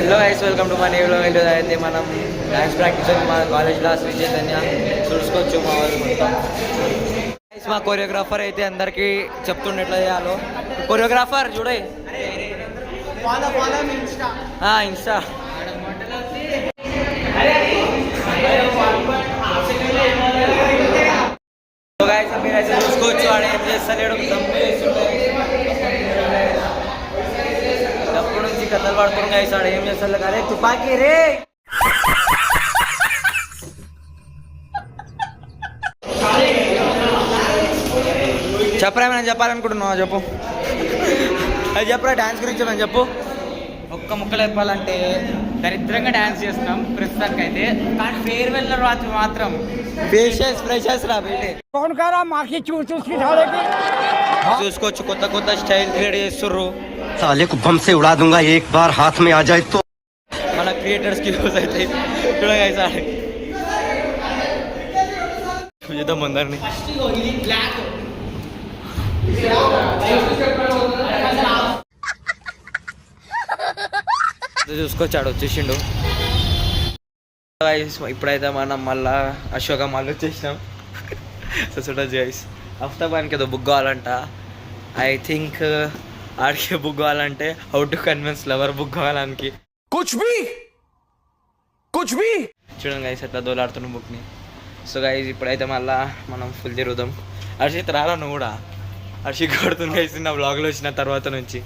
Hello guys, welcome to మన new video. అయితే మనం డాన్స్ ప్రాక్టీస్ మా కాలేజ్లో శ్రీ చైతన్య చూసుకోవచ్చు. మా వాళ్ళు మొత్తం మా కొరియోగ్రాఫర్ అయితే అందరికీ చెప్తుండే ఎట్లా చేయాలో. కొరియోగ్రాఫర్ చూడే ఇన్స్టా మీరైతే చూసుకోవచ్చు. వాడు ఏం చేస్తలేడు, అప్పటి నుంచి కథలు పడుతున్నాం గైస్. వాడు ఏం చేస్తలే కానీ తుపాకీ రే చెప్పరా, ఏమైనా చెప్పాలనుకుంటున్నావా? చెప్పు, అది చెప్పరా. డాన్స్ గురించి ఏమైనా చెప్పు. ఒక్క ముక్కలు చెప్పాలంటే దరిద్రంగా డాన్స్ చేస్తున్నాం ప్రస్తుతానికి అయితే, కానీ ఫేర్వెల్ రాత్రి మాత్రం ఫ్రెషర్స్ రా బయటే చూసుకోవచ్చు. కొత్త కొత్త స్టైల్ క్రియేట్ చేస్తుర్రు. साले को बम से उड़ा दूंगा एक बार हाथ में आ जाए तो. మన క్రియేటర్స్ కి యూజ్ అవుతాయి. చూడగా చూద్దాం అందరినీ. చూసుకొచ్చాడు, వచ్చేసిండు. ఇప్పుడైతే మనం మళ్ళా అశోక మళ్ళీ వచ్చేసినాం. సో చూడొచ్చు గైస్, అఫ్తాబాన్కి ఏదో బుక్ కావాలంట. ఐ థింక్ ఆడికి బుక్ కావాలంటే how to convince lover book కావాలనికి చూడండి గైస్ ఎట్లా దోలాడుతున్న బుక్ని. సో గైస్ ఇప్పుడైతే మళ్ళా మనం ఫుల్ తిరుగుదాం. హర్షిత్ రాలా నువ్వు కూడా. హర్షిత్ కొడుతుంది గైస్ నా బ్లాగ్లో వచ్చిన తర్వాత నుంచి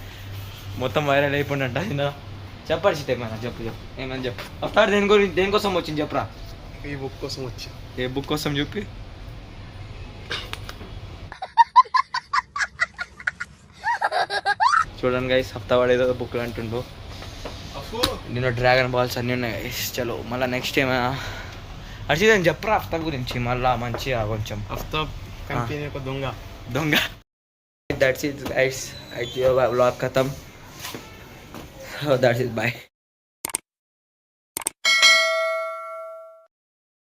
మొత్తం వైరల్ అయిపోయిందంట. చెప్పు హర్షిత్, ఏమైనా చెప్పు ఏమైనా చెప్పు. అఫ్తార్ దేనికోసం వచ్చింది చెప్పరా? ఈ బుక్ కోసం వచ్చా. ఏ బుక్ కోసం చెప్పి. చూడండి గైస్, హఫ్తా వాడు ఏదో బుక్లు అంటుండు. నేను డ్రాగన్ బాల్స్ అన్నీ ఉన్నాయి గైస్. చలో మళ్ళీ నెక్స్ట్ టైం హర్షిత్ అని చెప్పరా హఫ్తా గురించి మళ్ళీ మంచిగా కొంచెం. हफ्ता कंपनी को दूंगा. దొంగ. దట్స్ ఇట్ గైస్, అయితే వ్లాగ్ ఖతం. That's it, bye.